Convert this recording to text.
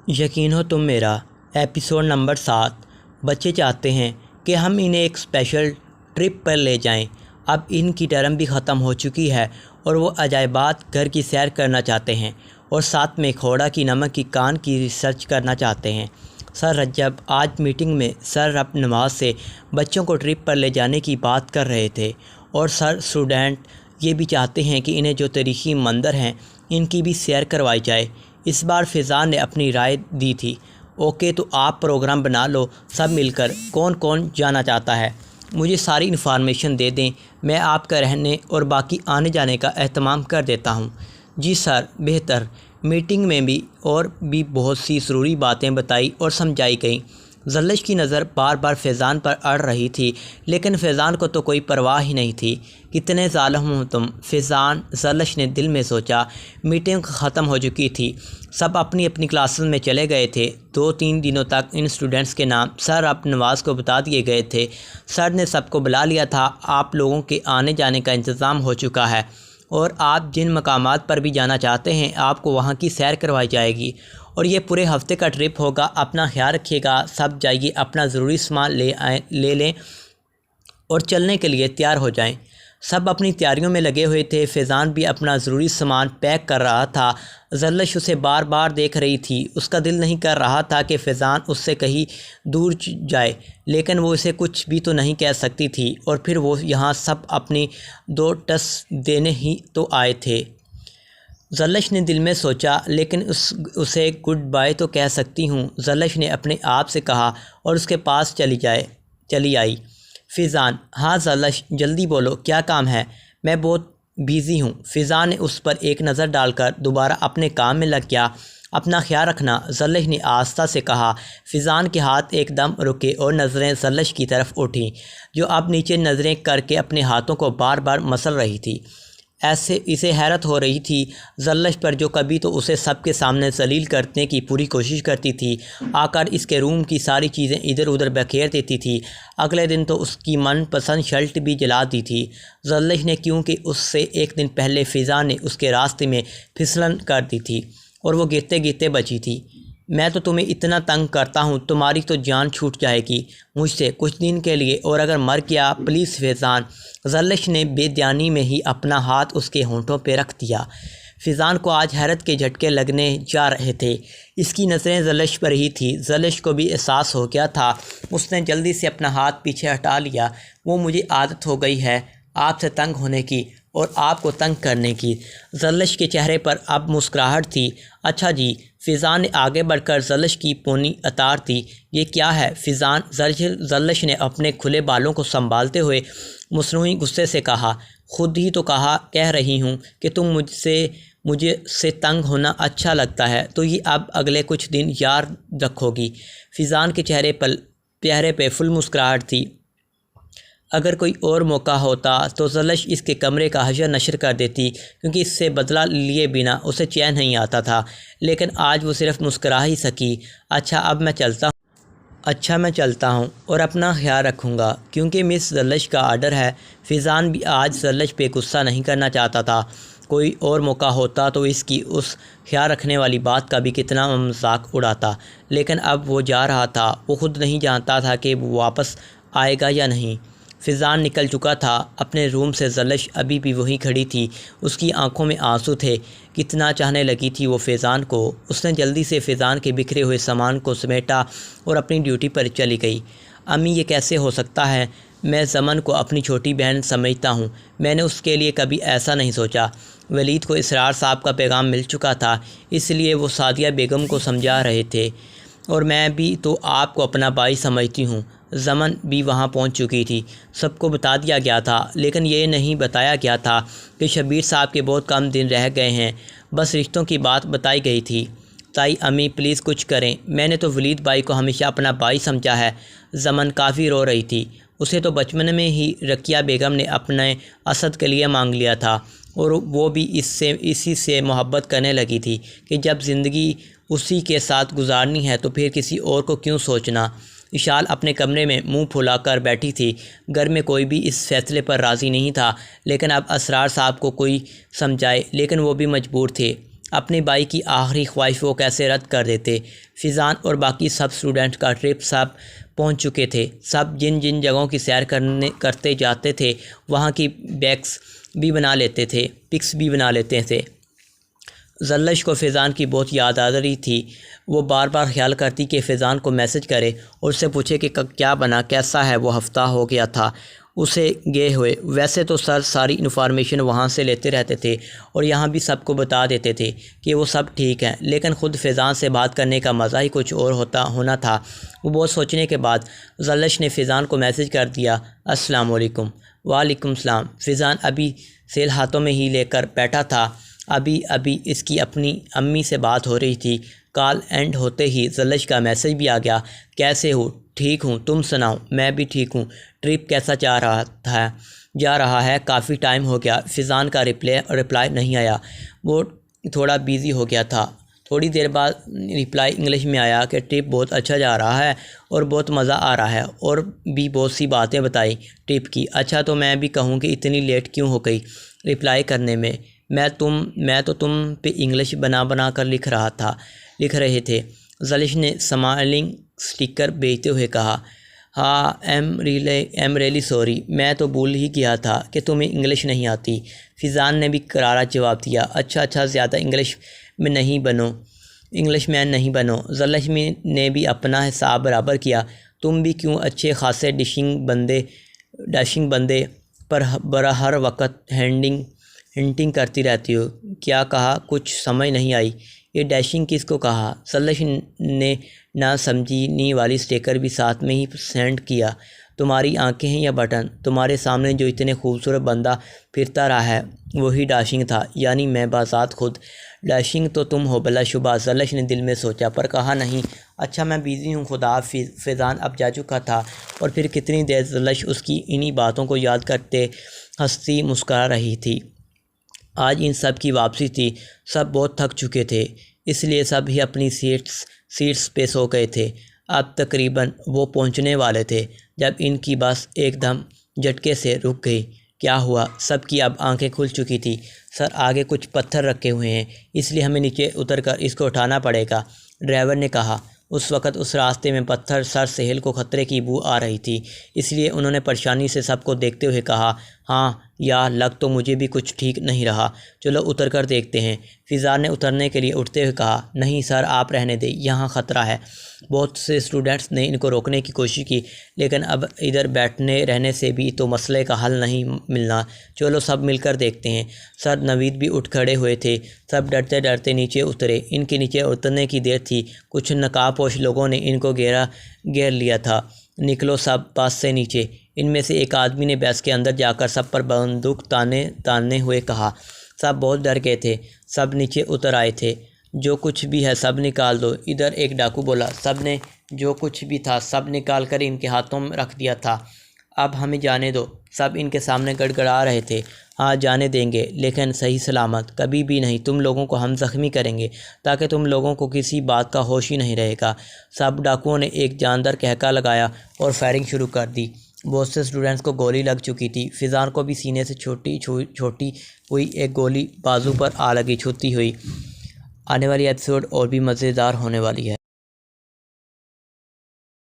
یقین ہو تم میرا ایپیسوڈ نمبر 7۔ بچے چاہتے ہیں کہ ہم انہیں ایک اسپیشل ٹرپ پر لے جائیں۔ اب ان کی ٹرم بھی ختم ہو چکی ہے اور وہ عجائبات گھر کی سیر کرنا چاہتے ہیں اور ساتھ میں کھوڑا کی نمک کی کان کی ریسرچ کرنا چاہتے ہیں۔ سر رجب آج میٹنگ میں سر رب نواز سے بچوں کو ٹرپ پر لے جانے کی بات کر رہے تھے اور سر اسٹوڈنٹ یہ بھی چاہتے ہیں کہ انہیں جو تاریخی مندر ہیں ان کی بھی سیر کروائی جائے۔ اس بار فیضان نے اپنی رائے دی تھی۔ اوکے تو آپ پروگرام بنا لو، سب مل کر کون کون جانا چاہتا ہے مجھے ساری انفارمیشن دے دیں، میں آپ کا رہنے اور باقی آنے جانے کا اہتمام کر دیتا ہوں۔ جی سر، بہتر۔ میٹنگ میں بھی اور بھی بہت سی ضروری باتیں بتائی اور سمجھائی گئیں۔ زلش کی نظر بار بار فیضان پر اڑ رہی تھی، لیکن فیضان کو تو کوئی پرواہ ہی نہیں تھی۔ کتنے ظالم ہو تم فیضان، زلش نے دل میں سوچا۔ میٹنگ ختم ہو چکی تھی، سب اپنی اپنی کلاسز میں چلے گئے تھے۔ 2-3 دنوں تک ان اسٹوڈنٹس کے نام سر رب نواز کو بتا دیے گئے تھے۔ سر نے سب کو بلا لیا تھا۔ آپ لوگوں کے آنے جانے کا انتظام ہو چکا ہے اور آپ جن مقامات پر بھی جانا چاہتے ہیں آپ کو وہاں کی سیر کروائی جائے گی اور یہ پورے ہفتے کا ٹرپ ہوگا۔ اپنا خیال رکھیے گا، سب جائیے، اپنا ضروری سامان لے لیں اور چلنے کے لیے تیار ہو جائیں۔ سب اپنی تیاریوں میں لگے ہوئے تھے۔ فیضان بھی اپنا ضروری سامان پیک کر رہا تھا۔ زلش اسے بار بار دیکھ رہی تھی۔ اس کا دل نہیں کر رہا تھا کہ فیضان اس سے کہیں دور جائے، لیکن وہ اسے کچھ بھی تو نہیں کہہ سکتی تھی، اور پھر وہ یہاں سب اپنی 2 ٹس دینے ہی تو آئے تھے۔ زلش نے دل میں سوچا، لیکن اسے گڈ بائی تو کہہ سکتی ہوں، زلش نے اپنے آپ سے کہا اور اس کے پاس چلی آئی۔ فیضان: ہاں زلش، جلدی بولو، کیا کام ہے؟ میں بہت بیزی ہوں۔ فیضان نے اس پر ایک نظر ڈال کر دوبارہ اپنے کام میں لگ گیا۔ اپنا خیال رکھنا، زلش نے آہستہ سے کہا۔ فیضان کے ہاتھ ایک دم رکے اور نظریں زلش کی طرف اٹھیں، جو اب نیچے نظریں کر کے اپنے ہاتھوں کو بار بار مسل رہی تھی۔ اسے حیرت ہو رہی تھی زلش پر، جو کبھی تو اسے سب کے سامنے ذلیل کرنے کی پوری کوشش کرتی تھی، آ کر اس کے روم کی ساری چیزیں ادھر ادھر بکھیر دیتی تھی۔ اگلے دن تو اس کی من پسند شرٹ بھی جلا دی تھی زلش نے، کیونکہ اس سے ایک دن پہلے فیضان نے اس کے راستے میں پھسلن کر دی تھی اور وہ گرتے گرتے بچی تھی۔ میں تو تمہیں اتنا تنگ کرتا ہوں، تمہاری تو جان چھوٹ جائے گی مجھ سے کچھ دن کے لیے، اور اگر مر گیا پلیز فیضان۔ زلش نے بے دھیانی میں ہی اپنا ہاتھ اس کے ہونٹوں پہ رکھ دیا۔ فیضان کو آج حیرت کے جھٹکے لگنے جا رہے تھے۔ اس کی نظریں زلش پر ہی تھی۔ زلش کو بھی احساس ہو گیا تھا۔ اس نے جلدی سے اپنا ہاتھ پیچھے ہٹا لیا۔ وہ مجھے عادت ہو گئی ہے آپ سے تنگ ہونے کی اور آپ کو تنگ کرنے کی۔ زلش کے چہرے پر اب مسکراہٹ تھی۔ اچھا جی، فیضان نے آگے بڑھ کر زلش کی پونی اتار دی۔ یہ کیا ہے فیضان؟ زلش نے اپنے کھلے بالوں کو سنبھالتے ہوئے مصنوعی غصے سے کہا۔ خود ہی تو کہہ رہی ہوں کہ تم مجھے سے تنگ ہونا اچھا لگتا ہے، تو یہ اب اگلے کچھ دن یاد رکھو گی۔ فیضان کے چہرے پہ فل مسکراہٹ تھی۔ اگر کوئی اور موقع ہوتا تو زلش اس کے کمرے کا حشر نشر کر دیتی، کیونکہ اس سے بدلہ لیے بنا اسے چین نہیں آتا تھا، لیکن آج وہ صرف مسکرا ہی سکی۔ اچھا میں چلتا ہوں اور اپنا خیال رکھوں گا، کیونکہ مس زلش کا آرڈر ہے۔ فیضان بھی آج زلش پہ غصہ نہیں کرنا چاہتا تھا۔ کوئی اور موقع ہوتا تو اس کی اس خیال رکھنے والی بات کا بھی کتنا مذاق اڑاتا، لیکن اب وہ جا رہا تھا، وہ خود نہیں جانتا تھا کہ وہ واپس آئے گا یا نہیں۔ فیضان نکل چکا تھا اپنے روم سے۔ زلش ابھی بھی وہیں کھڑی تھی، اس کی آنکھوں میں آنسو تھے۔ کتنا چاہنے لگی تھی وہ فیضان کو۔ اس نے جلدی سے فیضان کے بکھرے ہوئے سامان کو سمیٹا اور اپنی ڈیوٹی پر چلی گئی۔ امی یہ کیسے ہو سکتا ہے؟ میں زمن کو اپنی چھوٹی بہن سمجھتا ہوں، میں نے اس کے لیے کبھی ایسا نہیں سوچا۔ ولید کو اسرار صاحب کا پیغام مل چکا تھا، اس لیے وہ سعدیہ بیگم کو سمجھا رہے تھے، اور میں بھی تو آپ کو اپنا بھائی سمجھتی ہوں۔ زمن بھی وہاں پہنچ چکی تھی۔ سب کو بتا دیا گیا تھا، لیکن یہ نہیں بتایا گیا تھا کہ شبیر صاحب کے بہت کم دن رہ گئے ہیں۔ بس رشتوں کی بات بتائی گئی تھی۔ تائی امی پلیز کچھ کریں، میں نے تو ولید بھائی کو ہمیشہ اپنا بھائی سمجھا ہے۔ زمن کافی رو رہی تھی۔ اسے تو بچپن میں ہی رقیہ بیگم نے اپنے اسد کے لیے مانگ لیا تھا، اور وہ بھی اسی سے محبت کرنے لگی تھی کہ جب زندگی اسی کے ساتھ گزارنی ہے تو پھر کسی اور کو کیوں سوچنا۔ اشال اپنے کمرے میں منہ پھلا کر بیٹھی تھی۔ گھر میں کوئی بھی اس فیصلے پر راضی نہیں تھا، لیکن اب اسرار صاحب کو کوئی سمجھائے، لیکن وہ بھی مجبور تھے۔ اپنے بھائی کی آخری خواہش وہ کیسے رد کر دیتے۔ فیضان اور باقی سب اسٹوڈنٹ کا ٹرپ سب پہنچ چکے تھے۔ سب جن جن جگہوں کی سیر کرتے جاتے تھے وہاں کی پکس بھی بنا لیتے تھے۔ زلش کو فیضان کی بہت یاد آ رہی تھی۔ وہ بار بار خیال کرتی کہ فیضان کو میسج کرے اور اس سے پوچھے کہ کیا بنا، کیسا ہے، وہ ہفتہ ہو گیا تھا اسے گئے ہوئے۔ ویسے تو سر ساری انفارمیشن وہاں سے لیتے رہتے تھے اور یہاں بھی سب کو بتا دیتے تھے کہ وہ سب ٹھیک ہیں، لیکن خود فیضان سے بات کرنے کا مزہ ہی کچھ اور ہونا تھا۔ وہ بہت سوچنے کے بعد زلش نے فیضان کو میسج کر دیا، السلام علیکم۔ وعلیکم السلام۔ فیضان ابھی سیل ہاتھوں میں ہی لے کر بیٹھا تھا۔ ابھی اس کی اپنی امی سے بات ہو رہی تھی۔ کال اینڈ ہوتے ہی زلش کا میسج بھی آ گیا، کیسے ہو؟ ٹھیک ہوں، تم سناؤ؟ میں بھی ٹھیک ہوں۔ ٹرپ کیسا جا رہا ہے؟ کافی ٹائم ہو گیا۔ فیضان کا رپلائی نہیں آیا، وہ تھوڑا بیزی ہو گیا تھا۔ تھوڑی دیر بعد رپلائی انگلش میں آیا کہ ٹرپ بہت اچھا جا رہا ہے اور بہت مزہ آ رہا ہے، اور بھی بہت سی باتیں بتائی ٹرپ کی۔ اچھا تو میں بھی کہوں کہ اتنی لیٹ کیوں ہو گئی رپلائی کرنے میں؟ میں تو تم پہ انگلش بنا کر لکھ رہے تھے۔ زلش نے اسمائلنگ سٹیکر بھیجتے ہوئے کہا، ہاں ایم ریلی سوری، میں تو بھول ہی گیا تھا کہ تمہیں انگلش نہیں آتی۔ فیضان نے بھی کرارا جواب دیا، اچھا زیادہ انگلش مین نہیں بنو۔ زلش نے بھی اپنا حساب برابر کیا، تم بھی کیوں اچھے خاصے ڈیشنگ بندے پر ہر وقت ہنٹنگ کرتی رہتی ہو۔ کیا کہا؟ کچھ سمجھ نہیں آئی۔ یہ ڈیشنگ کس کو کہا؟ زلش نے نہ سمجھنے والی سٹیکر بھی ساتھ میں ہی سینڈ کیا، تمہاری آنکھیں ہیں یا بٹن؟ تمہارے سامنے جو اتنے خوبصورت بندہ پھرتا رہا ہے وہی ڈیشنگ تھا، یعنی میں بذات خود ڈیشنگ تو تم ہو بلا شبہ۔ زلش نے دل میں سوچا پر کہا نہیں۔ اچھا میں بیزی ہوں، خدا حافظ۔ فیضان اب جا چکا تھا اور پھر کتنی دیر زلش اس کی انہی باتوں کو یاد کرتے ہنستی مسکرا رہی تھی۔ آج ان سب کی واپسی تھی، سب بہت تھک چکے تھے، اس لیے سب ہی اپنی سیٹس پہ سو گئے تھے۔ اب تقریباً وہ پہنچنے والے تھے جب ان کی بس ایک دم جھٹکے سے رک گئی۔ کیا ہوا؟ سب کی اب آنکھیں کھل چکی تھی۔ سر آگے کچھ پتھر رکھے ہوئے ہیں، اس لیے ہمیں نیچے اتر کر اس کو اٹھانا پڑے گا، ڈرائیور نے کہا۔ اس وقت اس راستے میں پتھر سر سہیل کو خطرے کی بو آ رہی تھی، اس لیے انہوں نے پریشانی سے سب کو دیکھتے ہوئے کہا، ہاں یا لگ تو مجھے بھی کچھ ٹھیک نہیں رہا، چلو اتر کر دیکھتے ہیں۔ فیضان نے اترنے کے لیے اٹھتے ہوئے کہا، نہیں سر آپ رہنے دیں، یہاں خطرہ ہے۔ بہت سے اسٹوڈنٹس نے ان کو روکنے کی کوشش کی، لیکن اب ادھر بیٹھنے رہنے سے بھی تو مسئلے کا حل نہیں ملنا، چلو سب مل کر دیکھتے ہیں۔ سر نوید بھی اٹھ کھڑے ہوئے تھے، سب ڈرتے نیچے اترے۔ ان کے نیچے اترنے کی دیر تھی، کچھ نقاب پوش لوگوں نے ان کو گھیر لیا تھا۔ نکلو سب بس سے نیچے، ان میں سے ایک آدمی نے بس کے اندر جا کر سب پر بندوق تاننے ہوئے کہا۔ سب بہت ڈر گئے تھے، سب نیچے اتر آئے تھے۔ جو کچھ بھی ہے سب نکال دو، ادھر ایک ڈاکو بولا۔ سب نے جو کچھ بھی تھا سب نکال کر ان کے ہاتھوں میں رکھ دیا تھا۔ اب ہمیں جانے دو، سب ان کے سامنے گڑگڑا رہے تھے۔ ہاں جانے دیں گے، لیکن صحیح سلامت، کبھی بھی نہیں تم لوگوں کو ہم زخمی کریں گے تاکہ تم لوگوں کو کسی بات کا ہوش ہی نہیں رہے گا۔ سب ڈاکوؤں نے ایک جاندار قہقہ لگایا اور فائرنگ شروع کر دی۔ بہت سے اسٹوڈنٹس کو گولی لگ چکی تھی، فیضان کو بھی سینے سے چھوٹی ہوئی ایک گولی بازو پر آ لگی چھوتی ہوئی۔ آنے والی ایپیسوڈ اور بھی مزیدار ہونے والی ہے۔